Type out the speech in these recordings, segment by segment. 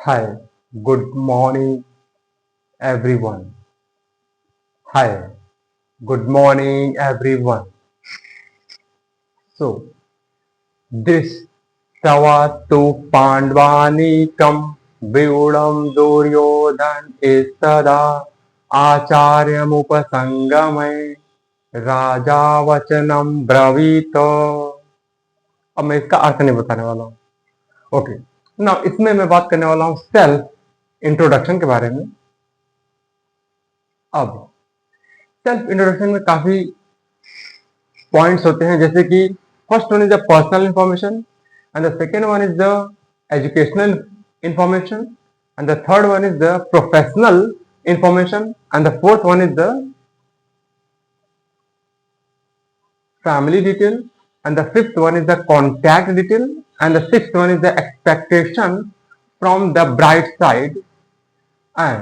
Hi, good morning everyone. Hi, good morning everyone. So, this Tavatu Pandvanikam Vyudam Duryodhan Istada Acharyamupasangame Raja Vachanam Bravito. अब मैं इसका अर्थ नहीं बताने वाला हूँ. ओके, ना इसमें मैं बात करने वाला हूँ सेल्फ इंट्रोडक्शन के बारे में. अब सेल्फ इंट्रोडक्शन में काफी पॉइंट्स होते हैं, जैसे कि first one is the personal information and the second one is the educational information and the third one is the professional information and the fourth one is the family detail and the fifth one is the contact detail and the sixth one is the expectation from the bride side and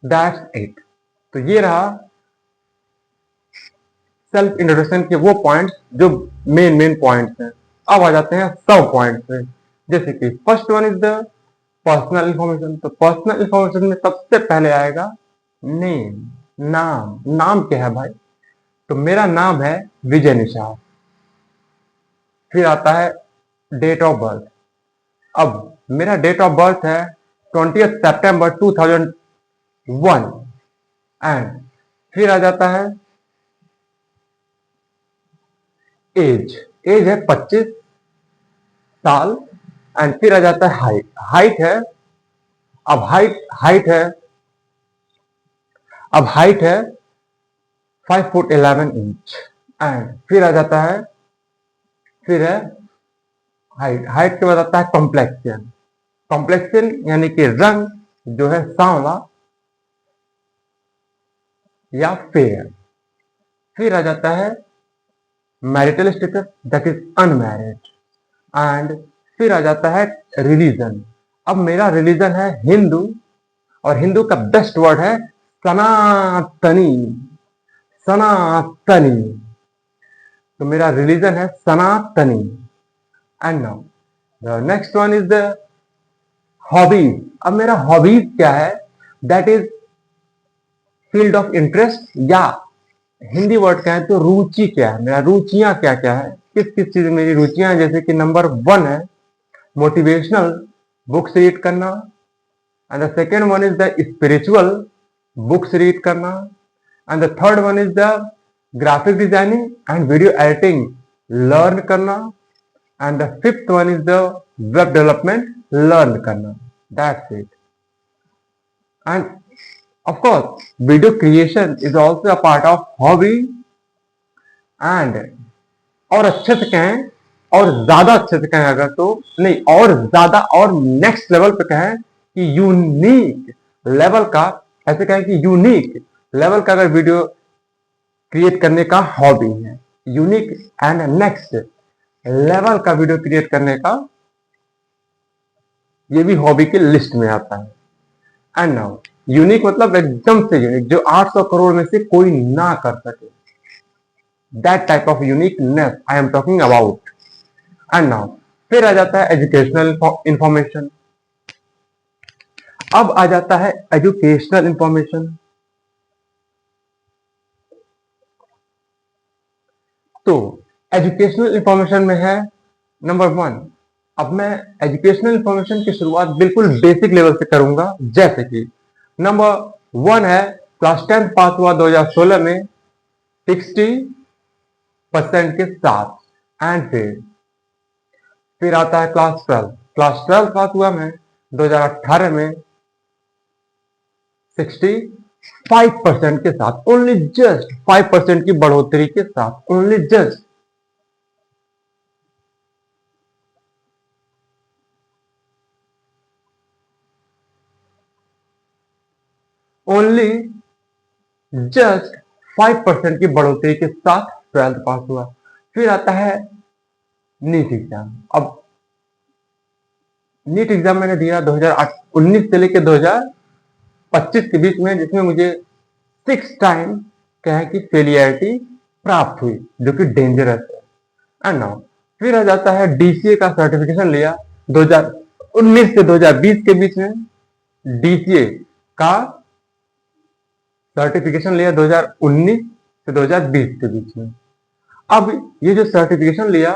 that's it. तो ये रहा self introduction के वो points जो main points हैं. अब आ जाते हैं सब पॉइंट्स पे. जैसे कि first one is the personal information. तो पर्सनल इंफॉर्मेशन में सबसे पहले आएगा नेम, नाम. नाम क्या है भाई? तो मेरा नाम है विजय निषाद. फिर आता है डेट ऑफ बर्थ. अब मेरा डेट ऑफ बर्थ है 20 सितंबर 2001 एंड फिर आ जाता है एज. एज है 25 साल एंड फिर आ जाता है हाइट. हाइट है अब हाइट है 5 फुट 11 इंच एंड फिर आ जाता है फिर है हाइट. हाइट के बाद आता है कॉम्प्लेक्शन. कॉम्प्लेक्शन यानी कि रंग जो है सांवला या फेयर. फिर आ जाता है marital status that is unmarried and फिर आ जाता है रिलीजन. अब मेरा रिलीजन है हिंदू और हिंदू का बेस्ट वर्ड है सनातनी. सनातनी. तो मेरा रिलीजन है सनातनी. And now the next one is the hobbies. अब मेरा हॉबीज क्या है? That is field of interest या हिंदी वर्ड क्या है तो रुचि क्या है. मेरा रुचियां क्या क्या है, किस किस चीज में मेरी रुचियां है. जैसे कि नंबर 1 है मोटिवेशनल बुक्स रीड करना and the second one is the spiritual books read करना and the third one is the graphic designing and video editing learn करना and the fifth one is the web development learn करना. That's it. And of course video creation is also a part of hobby and और अच्छे से कहें और ज्यादा अच्छे से कहें अगर तो नहीं और ज्यादा और नेक्स्ट लेवल पे कहें कि यूनिक लेवल का, ऐसे कहें कि यूनिक लेवल का अगर वीडियो क्रिएट करने का हॉबी है, यूनिक एंड नेक्स्ट लेवल का वीडियो क्रिएट करने का ये भी हॉबी के लिस्ट में आता है. एंड नाउ यूनिक मतलब एकदम से यूनिक, जो 800 करोड़ में से कोई ना कर सके. That type of uniqueness I am talking about. And now फिर आ जाता है एजुकेशनल इंफॉर्मेशन. अब आ जाता है एजुकेशनल इंफॉर्मेशन. तो एजुकेशनल इंफॉर्मेशन में है नंबर 1. अब मैं एजुकेशनल इंफॉर्मेशन की शुरुआत बिल्कुल बेसिक लेवल से करूंगा. जैसे कि नंबर 1 है क्लास 10 पास हुआ 2016 में 60% के साथ एंड फिर आता है क्लास 12. क्लास 12 पास हुआ मैं 2018 में 65% के साथ. ओनली जस्ट 5% की बढ़ोतरी के साथ. Only just. ओनली जस्ट 5% की बढ़ोतरी के साथ 12th पास हुआ. फिर आता है नीट एग्जाम. अब नीट एग्जाम मैंने दिया 2019 से लेकर 2025 के बीच में, जिसमें मुझे 6 टाइम कहें कि फेलियरिटी प्राप्त हुई, जो कि डेंजरस है. एंड नाउ फिर आ जाता है डीसीए का सर्टिफिकेशन लिया 2019 से 2020 के बीच में DCA का सर्टिफिकेशन लिया 2019 से 2020 के बीच में। अब ये जो सर्टिफिकेशन लिया,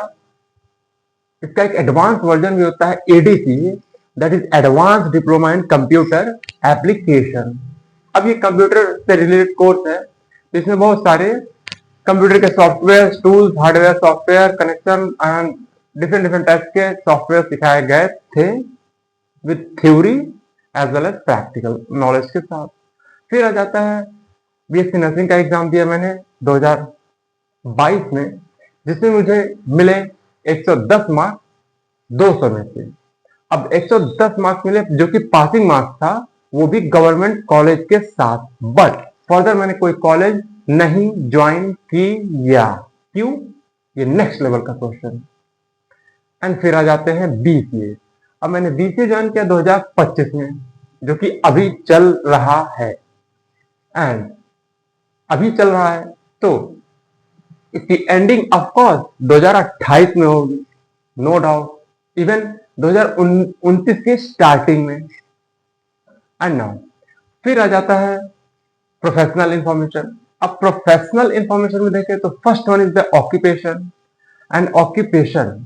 इसका एक एडवांस वर्जन भी होता है ADC, that is advance diploma in computer application. अब ये कंप्यूटर से रिलेटेड कोर्स है, इसमें बहुत सारे कंप्यूटर के software tools, hardware, software connection and different different type के सॉफ्टवेयर सिखाए गए थे with theory as well as practical knowledge के साथ। फिर आ जाता है BSc नर्सिंग का एग्जाम दिया मैंने 2022 में, जिसमें मुझे मिले 110 मार्क्स 200 में से। अब 110 मार्क्स मिले जो कि पासिंग मार्क्स था, वो भी गवर्नमेंट कॉलेज के साथ, बट फर्दर मैंने कोई कॉलेज नहीं ज्वाइन किया। क्यों? ये नेक्स्ट लेवल का क्वेश्चन। एंड फिर आ जाते हैं BCA। अब मैंने BCA ज्वाइन किया 2025 में, जो कि अभी चल रहा है, एंड अभी चल रहा है तो इसकी एंडिंग ऑफ कोर्स 2028 में होगी, नो डाउट, इवन 2029 के स्टार्टिंग में। एंड नाउ फिर आ जाता है प्रोफेशनल इंफॉर्मेशन। अब प्रोफेशनल इंफॉर्मेशन में देखें तो first one is the occupation and occupation.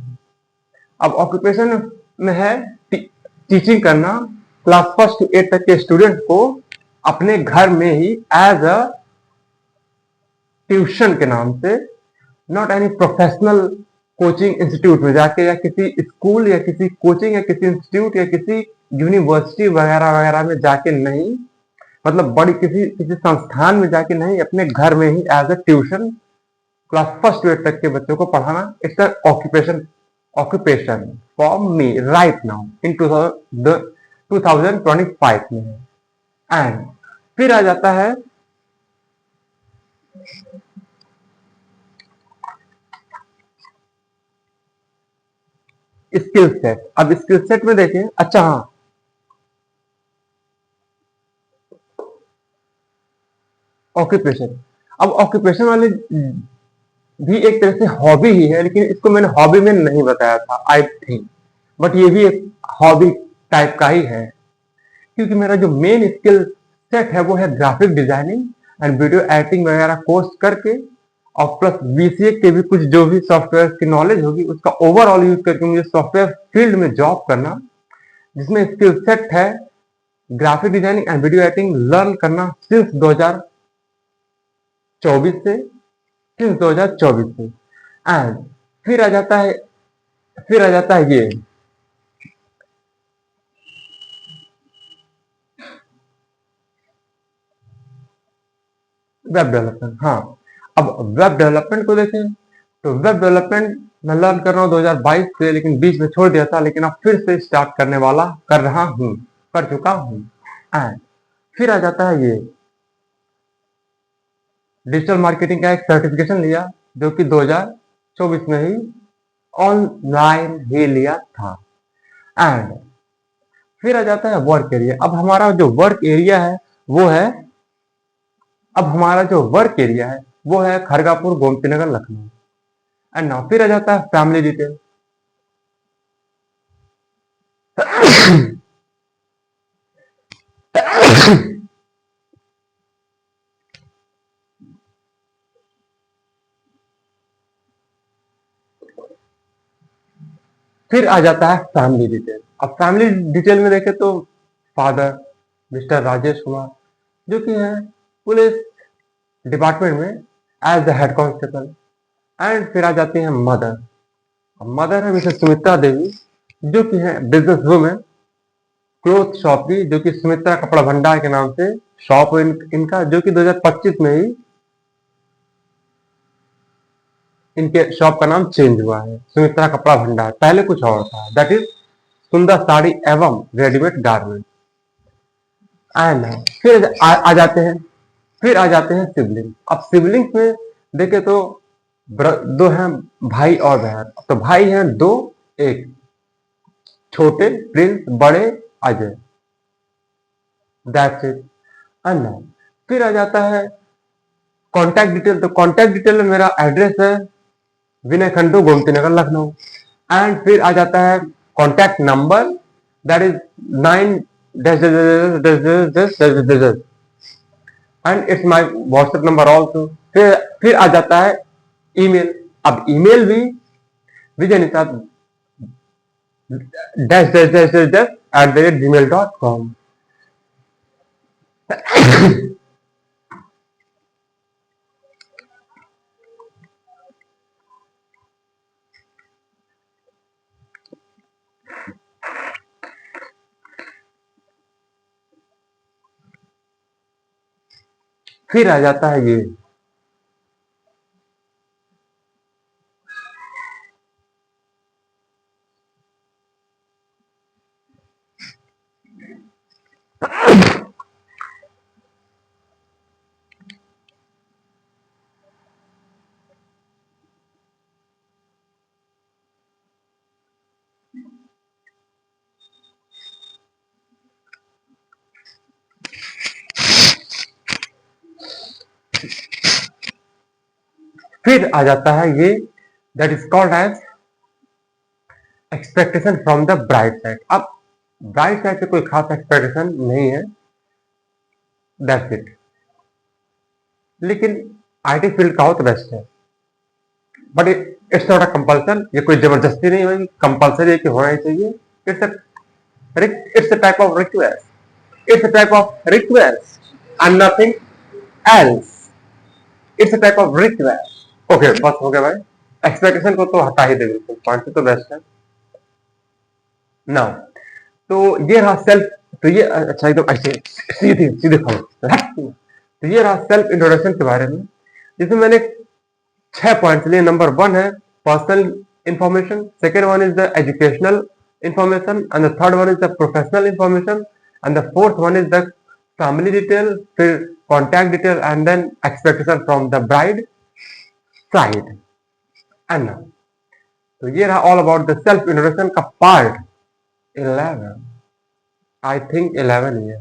अब ऑक्यूपेशन में है टीचिंग करना क्लास 1 से 8 तक के स्टूडेंट को अपने घर में ही एज अ ट्यूशन के नाम से, not any professional coaching institute में जाके, या किसी स्कूल या किसी कोचिंग या किसी इंस्टीट्यूट या किसी यूनिवर्सिटी वगैरह वगैरह में जाके नहीं, मतलब बड़ी किसी किसी संस्थान में जाके नहीं, अपने घर में ही एज अ ट्यूशन क्लास 1 से 8 तक के बच्चों को पढ़ाना। It's occupation for me right now in 2025 में। एंड फिर आ जाता है स्किल सेट। अब स्किल सेट में देखें, अच्छा हाँ, ऑक्यूपेशन। अब ऑक्यूपेशन वाले भी एक तरह से हॉबी ही है, लेकिन इसको मैंने हॉबी में नहीं बताया था आई थिंक, बट ये भी एक हॉबी टाइप का ही है, क्योंकि मेरा जो मेन स्किल सेट है वो है graphic designing and video editing वगैरह कोर्स करके, और प्लस BCA के भी कुछ जो भी सॉफ्टवेयर की नॉलेज होगी उसका ओवरऑल यूज करके मुझे सॉफ्टवेयर फील्ड में जॉब करना, जिसमें स्किल सेट है graphic designing and video editing learn करना सिंस 2024 से, एंड फिर आ जाता है ये वेब डेवलपमेंट। हाँ, अब वेब डेवलपमेंट को देखें तो वेब डेवलपमेंट मैं लर्न कर रहा हूँ 2022 से, लेकिन बीच में छोड़ दिया था, लेकिन अब फिर से स्टार्ट कर चुका हूँ। एंड फिर आ जाता है ये डिजिटल मार्केटिंग का एक सर्टिफिकेशन लिया, जो कि 2024 में ही ऑनलाइन ही लिया था। एंड फिर आ जाता है वर्क एरिया। अब हमारा जो वर्क एरिया है वो है खड़गापुर, गोमतीनगर, लखनऊ। एंड नाउ फिर आ जाता है फैमिली डिटेल। फिर आ जाता है फैमिली डिटेल। अब फैमिली डिटेल में देखें तो फादर मिस्टर राजेश कुमार, जो कि है पुलिस डिपार्टमेंट में as the head constable. And फिर आ जाती है मदर है मिसेस सुमित्रा देवी, जो कि है बिजनेस वुमेन, क्लोथ शॉप की, जो कि सुमित्रा कपड़ा भंडार के नाम से शॉप इनका, जो कि 2025 में ही इनके शॉप का नाम चेंज हुआ है, सुमित्रा कपड़ा भंडार, पहले कुछ और था, दैट इज सुंदर साड़ी एवं रेडीमेड गारमेंट। एंड फिर आ जाते हैं सिबलिंग। अब सिबलिंग्स में देखे तो दो हैं भाई और बहन। तो भाई हैं दो, एक छोटे प्रिंस, बड़े अजय, दैट्स इट। एंड फिर आ जाता है कॉन्टैक्ट डिटेल। तो कॉन्टैक्ट डिटेल में मेरा एड्रेस है विनय खंडू, गोमती नगर, लखनऊ। एंड फिर आ जाता है contact number that is 9 dash dash dash dash dash dash dash dash and it's my WhatsApp number also. फिर आ जाता है ईमेल. अब ईमेल भी Vijay Nishad dash dash dash dash dash @gmail.com. फिर आ जाता है ये फिर आ जाता है ये that is called as expectation from the bright side. अब ब्राइट साइड से कोई खास एक्सपेक्टेशन नहीं है, दैट्स इट. लेकिन आईटी फील्ड का हो तो बेस्ट है, but it's not a compulsion. ये कोई जबरदस्ती नहीं होगी, कंपल्सरी है कि होना ही चाहिए. It's a type of request. It's a type of request and nothing else. It's a type of request. Okay, बस हो गया भाई. एक्सपेक्टेशन को तो हटा ही दे, बिल्कुल पॉइंट तो बेस्ट है. नाउ तो ये रहा सेल्फ. तो ये अच्छा एकदम ऐसे सीधे सीधे खाओ. तो ये रहा सेल्फ इंट्रोडक्शन के बारे में, जिसमें मैंने 6 पॉइंट्स लिए. नंबर 1 है personal information, second one is the educational information, and the third one is the professional information, and the fourth one is the family detail, फिर contact detail, and then expectation from the bride side. And now तो ये रहा all about the self introduction का part 11. I think 11 ही है.